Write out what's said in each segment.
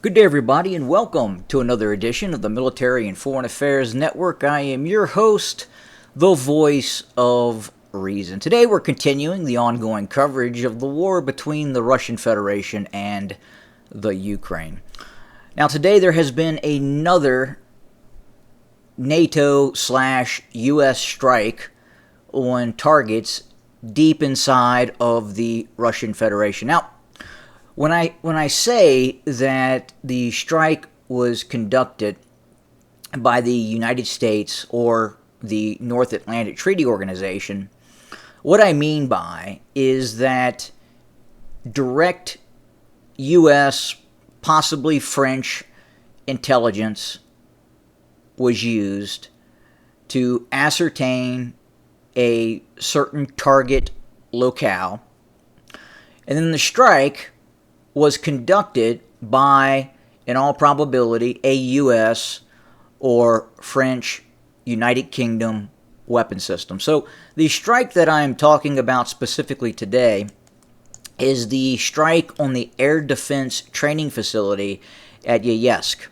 Good day, everybody, and welcome to another edition of the Military and Foreign Affairs Network. I am your host, the voice of reason. Today, we're continuing the ongoing coverage of the war between the Russian Federation and the Ukraine. Now, today, there has been another NATO/US strike on targets deep inside of the Russian Federation. Now, when I say that the strike was conducted by the United States or the North Atlantic Treaty Organization, what I mean by is that direct U.S., possibly French intelligence was used to ascertain a certain target locale, and then the strike was conducted by, in all probability, a U.S. or French United Kingdom weapon system. So the strike that I am talking about specifically today is the strike on the air defense training facility at Yeysk.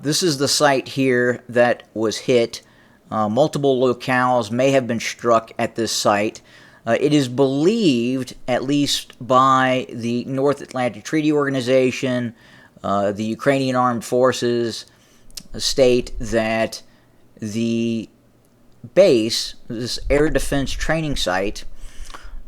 This is the site here that was hit. Multiple locales may have been struck at this site. It is believed, at least by the North Atlantic Treaty Organization, the Ukrainian Armed Forces, state that the base, this air defense training site,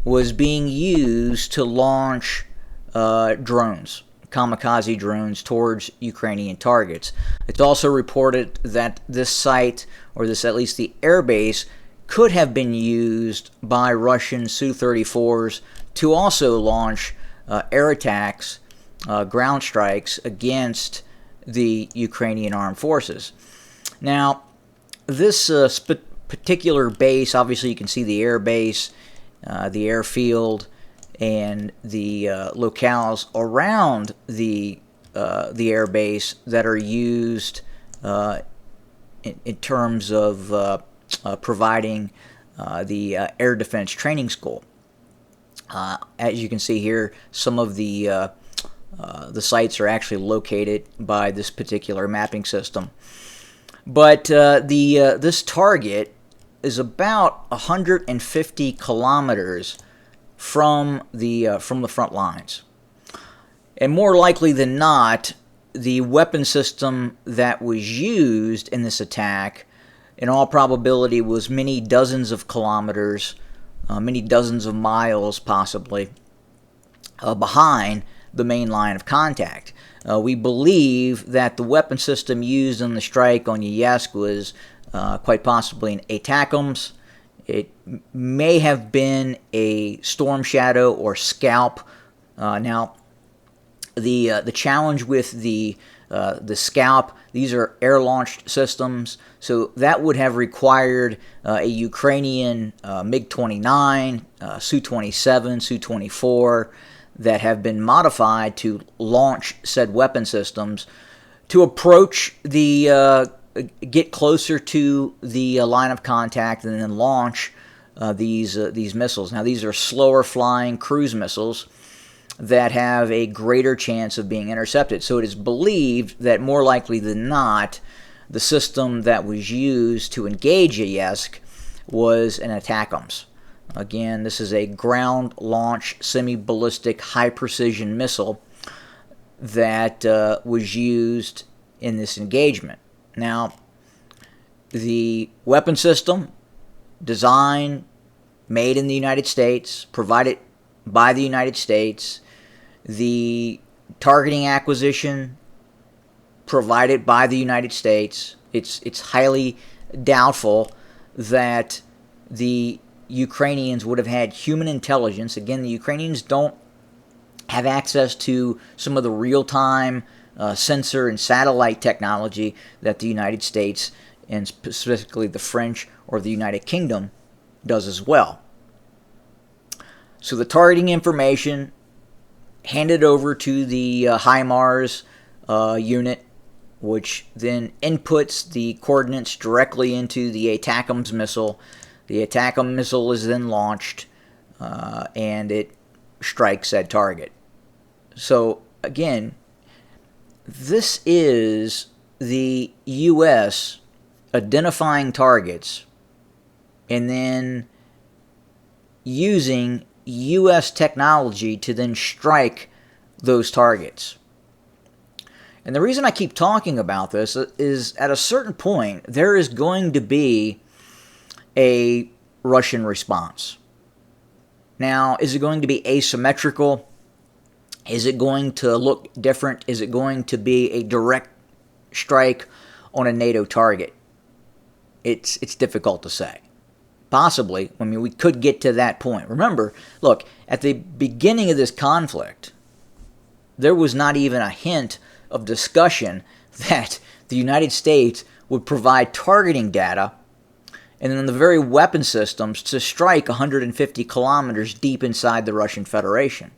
was being used to launch drones, kamikaze drones, towards Ukrainian targets. It's also reported that this site, or this at least the airbase, could have been used by Russian Su-34s to also launch air attacks, ground strikes against the Ukrainian armed forces. Now, this particular base, obviously you can see the air base, the airfield, and the locales around the air base that are used in terms of providing the air defense training school. As you can see here, some of the sites are actually located by this particular mapping system. But this target is about 150 kilometers from the front lines, and more likely than not, the weapon system that was used in this attack, in all probability, was many dozens of kilometers, many dozens of miles possibly, behind the main line of contact. We believe that the weapon system used in the strike on Yeysk was quite possibly an ATACMS. It may have been a Storm Shadow or Scalp. Now, the challenge with the Scalp, these are air-launched systems, so that would have required a Ukrainian MiG-29, Su-27, Su-24 that have been modified to launch said weapon systems to approach get closer to the line of contact and then launch these missiles. Now, these are slower-flying cruise missiles that have a greater chance of being intercepted. So it is believed that more likely than not, the system that was used to engage Yeysk was an ATACMS. Again, this is a ground launch semi-ballistic high-precision missile that was used in this engagement. Now, the weapon system, designed, made in the United States, provided by the United States, the targeting acquisition provided by the United States. It's highly doubtful that the Ukrainians would have had human intelligence. Again, the Ukrainians don't have access to some of the real-time sensor and satellite technology that the United States, and specifically the French or the United Kingdom, does as well. So the targeting information handed over to the HIMARS unit, which then inputs the coordinates directly into the ATACMS missile. The ATACMS missile is then launched, and it strikes that target. So again, This is the U.S. identifying targets and then using U.S. technology to then strike those targets. And the reason I keep talking about this is at a certain point, there is going to be a Russian response. Now, is it going to be asymmetrical? Is it going to look different? Is it going to be a direct strike on a NATO target? It's difficult to say. Possibly. I mean, we could get to that point. Remember, look, at the beginning of this conflict, there was not even a hint of discussion that the United States would provide targeting data and then the very weapon systems to strike 150 kilometers deep inside the Russian Federation.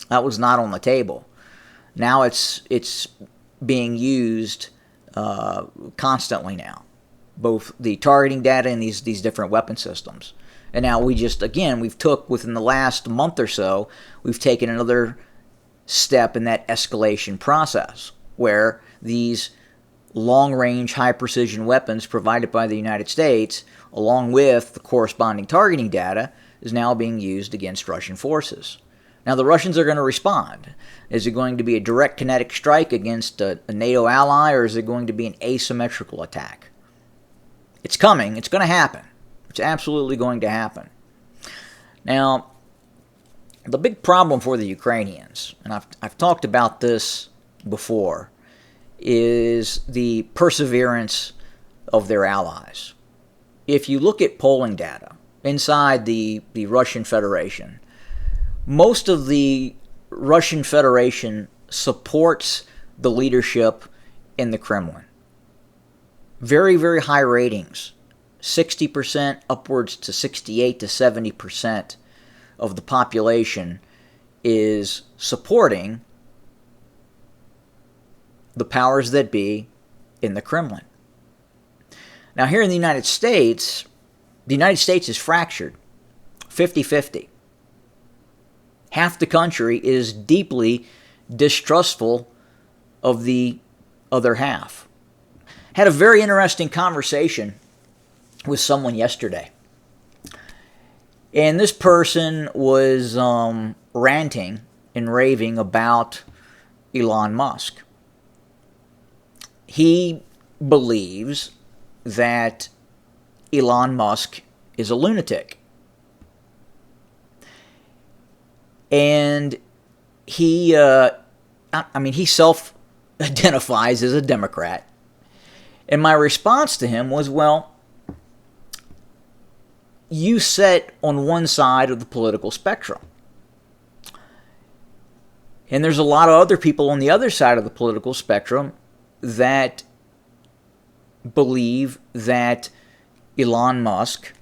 That was not on the table. Now it's being used constantly now, both the targeting data and these different weapon systems. And now we've took within the last month or so, we've taken another step in that escalation process where these long-range, high-precision weapons provided by the United States, along with the corresponding targeting data, is now being used against Russian forces. Now, the Russians are going to respond. Is it going to be a direct kinetic strike against a NATO ally, or is it going to be an asymmetrical attack? It's coming. It's going to happen. It's absolutely going to happen. Now, the big problem for the Ukrainians, and I've talked about this before, is the perseverance of their allies. If you look at polling data inside the Russian Federation, most of the Russian Federation supports the leadership in the Kremlin. Very, very high ratings. 60% upwards to 68 to 70% of the population is supporting the powers that be in the Kremlin. Now, here in the United States is fractured 50-50. Half the country is deeply distrustful of the other half. Had a very interesting conversation with someone yesterday. And this person was ranting and raving about Elon Musk. He believes that Elon Musk is a lunatic. And he self-identifies as a Democrat. And my response to him was, well, you sit on one side of the political spectrum. And there's a lot of other people on the other side of the political spectrum that believe that Elon Musk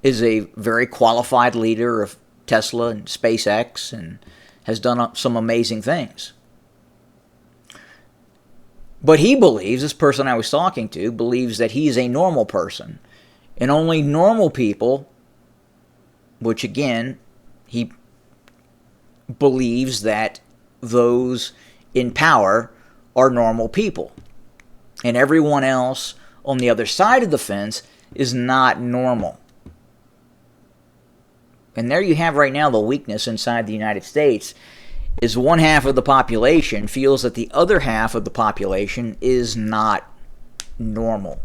is a very qualified leader of Tesla and SpaceX and has done some amazing things. But he believes, this person I was talking to, believes that he is a normal person. And only normal people, which again, he believes that those in power are normal people. And everyone else on the other side of the fence is not normal. And there you have right now the weakness inside the United States is one half of the population feels that the other half of the population is not normal.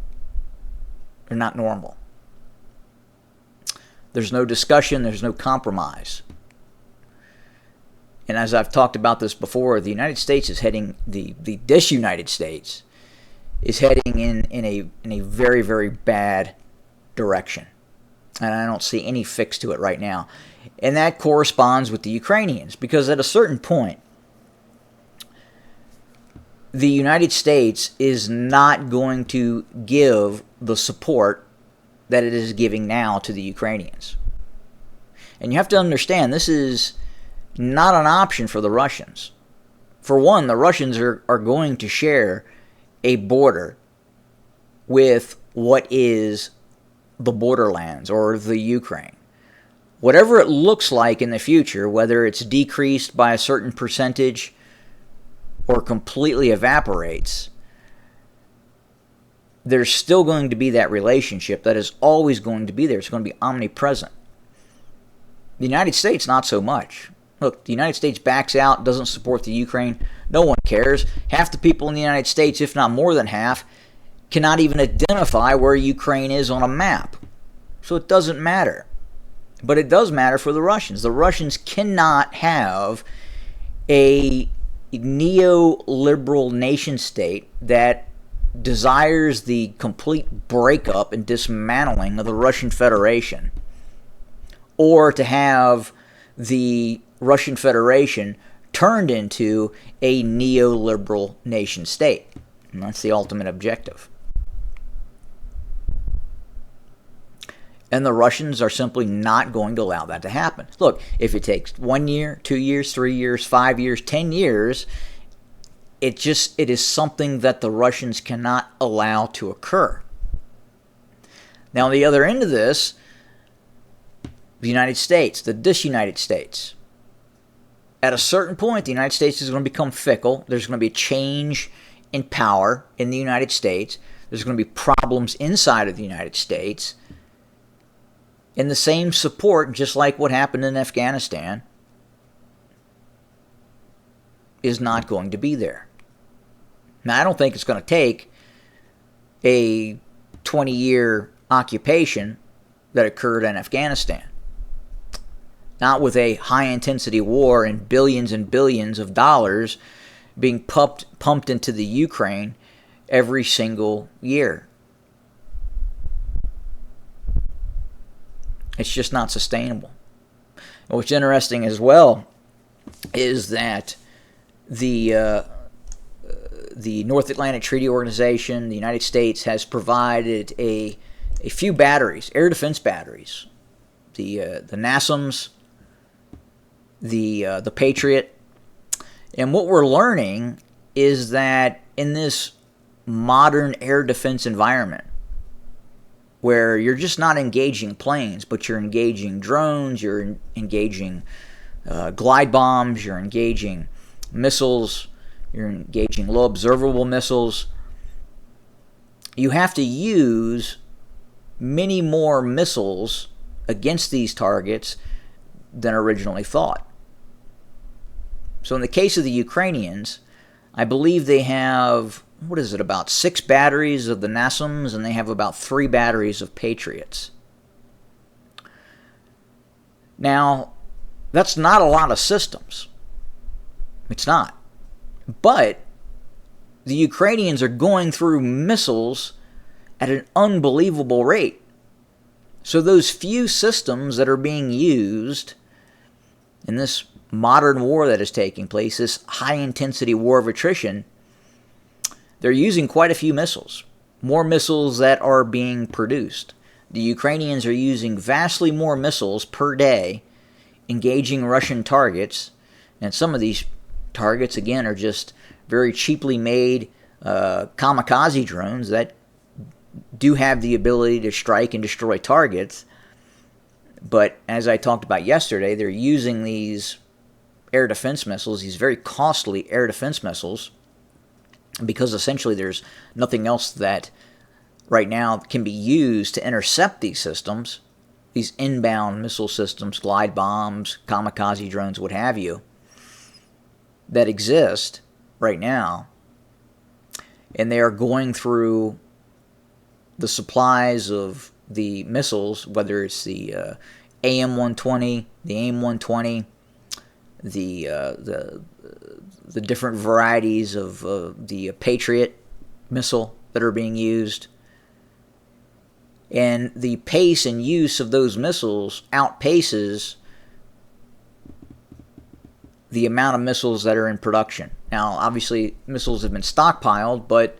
They're not normal. There's no discussion, there's no compromise. And as I've talked about this before, the United States is heading, this United States is heading in a very, very bad direction. And I don't see any fix to it right now. And that corresponds with the Ukrainians, because at a certain point, the United States is not going to give the support that it is giving now to the Ukrainians. And you have to understand, this is not an option for the Russians. For one, the Russians are going to share a border with what is the borderlands or the Ukraine. Whatever it looks like in the future, whether it's decreased by a certain percentage or completely evaporates, there's still going to be that relationship that is always going to be there. It's going to be omnipresent. The United States, not so much. Look, the United States backs out, doesn't support the Ukraine. No one cares. Half the people in the United States, if not more than half, cannot even identify where Ukraine is on a map. So it doesn't matter. But it does matter for the Russians. The Russians cannot have a neoliberal nation state that desires the complete breakup and dismantling of the Russian Federation, or to have the Russian Federation turned into a neoliberal nation state. And that's the ultimate objective. And the Russians are simply not going to allow that to happen. Look, if it takes 1 year, 2 years, 3 years, 5 years, 10 years, it is something that the Russians cannot allow to occur. Now, on the other end of this, the United States, the disunited states. At a certain point, the United States is going to become fickle. There's going to be a change in power in the United States. There's going to be problems inside of the United States. And the same support, just like what happened in Afghanistan, is not going to be there. Now, I don't think it's going to take a 20-year occupation that occurred in Afghanistan. Not with a high-intensity war and billions of dollars being pumped into the Ukraine every single year. It's just not sustainable. And what's interesting as well is that the North Atlantic Treaty Organization, the United States, has provided a few batteries, air defense batteries, the NASAMS, the Patriot. And what we're learning is that in this modern air defense environment, where you're just not engaging planes, but you're engaging drones, you're engaging glide bombs, you're engaging missiles, you're engaging low observable missiles, you have to use many more missiles against these targets than originally thought. So in the case of the Ukrainians, I believe they have, about 6 batteries of the NASAMS, and they have about 3 batteries of Patriots. Now, that's not a lot of systems. It's not. But the Ukrainians are going through missiles at an unbelievable rate. So those few systems that are being used in this modern war that is taking place, this high-intensity war of attrition, they're using quite a few missiles, more missiles that are being produced. The Ukrainians are using vastly more missiles per day, engaging Russian targets, and some of these targets, again, are just very cheaply made kamikaze drones that do have the ability to strike and destroy targets. But as I talked about yesterday, they're using these air defense missiles, these very costly air defense missiles, because essentially there's nothing else that right now can be used to intercept these systems, these inbound missile systems, glide bombs, kamikaze drones, what have you, that exist right now. And they are going through the supplies of the missiles, whether it's the AM-120, the AIM-120, the different varieties of the Patriot missile that are being used. And the pace and use of those missiles outpaces the amount of missiles that are in production. Now, obviously, missiles have been stockpiled, but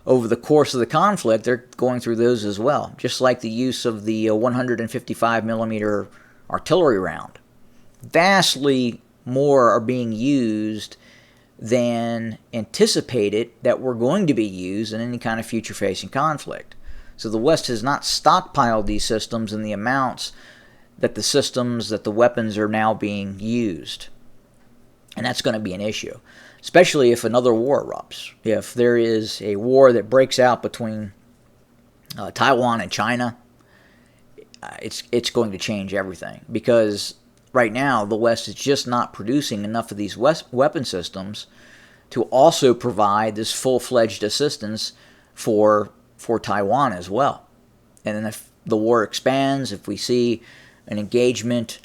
over the course of the conflict, they're going through those as well, just like the use of the 155 millimeter artillery round. Vastly more are being used than anticipated that were going to be used in any kind of future-facing conflict. So the West has not stockpiled these systems in the amounts that the weapons are now being used. And that's going to be an issue, especially if another war erupts. If there is a war that breaks out between Taiwan and China, it's going to change everything, because right now the West is just not producing enough of these weapon systems to also provide this full-fledged assistance for Taiwan as well. And then if the war expands, if we see an engagement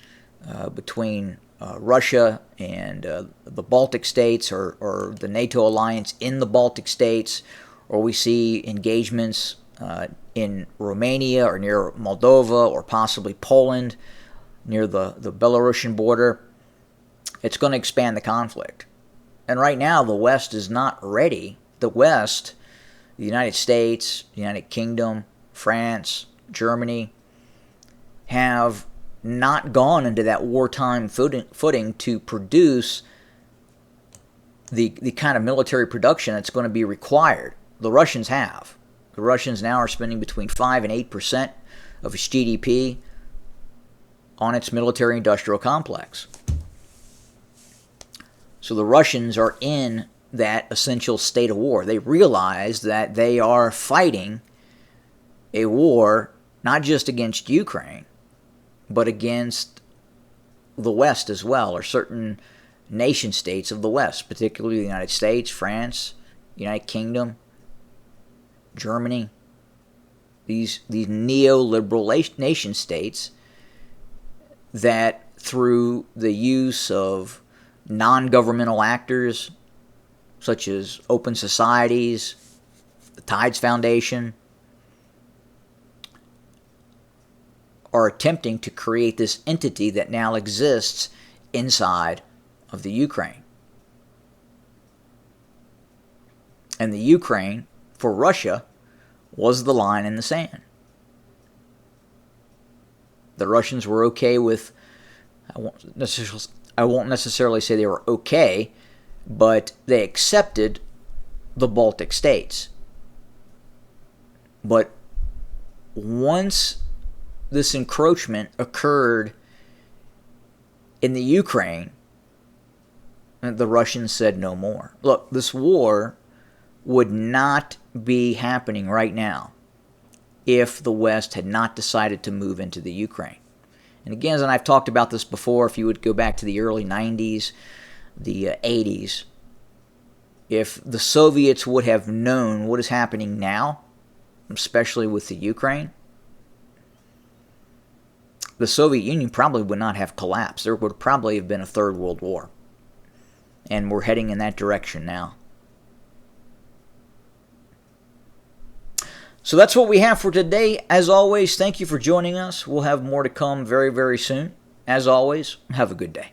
between Russia and the Baltic states, or the NATO alliance in the Baltic states, or we see engagements in Romania or near Moldova, or possibly Poland near the Belarusian border, it's going to expand the conflict. And right now, the West is not ready. The West, the United States, the United Kingdom, France, Germany, have not gone into that wartime footing to produce the kind of military production that's going to be required. The Russians have. The Russians now are spending between 5 and 8% of its GDP on its military-industrial complex. So the Russians are in that essential state of war. They realize that they are fighting a war not just against Ukraine, but against the West as well, or certain nation states of the West, particularly the United States, France, United Kingdom, Germany. These neoliberal nation states that, through the use of non-governmental actors such as open societies, the Tides Foundation, are attempting to create this entity that now exists inside of the Ukraine. And the Ukraine, for Russia, was the line in the sand. The Russians were okay with, I won't necessarily say they were okay, but they accepted the Baltic states. But once this encroachment occurred in the Ukraine, the Russians said no more. Look, this war would not be happening right now if the West had not decided to move into the Ukraine. And again, as I've talked about this before, if you would go back to the early 90s, the 80s, if the Soviets would have known what is happening now, especially with the Ukraine, the Soviet Union probably would not have collapsed. There would probably have been a third world war. And we're heading in that direction now. So that's what we have for today. As always, thank you for joining us. We'll have more to come very, very soon. As always, have a good day.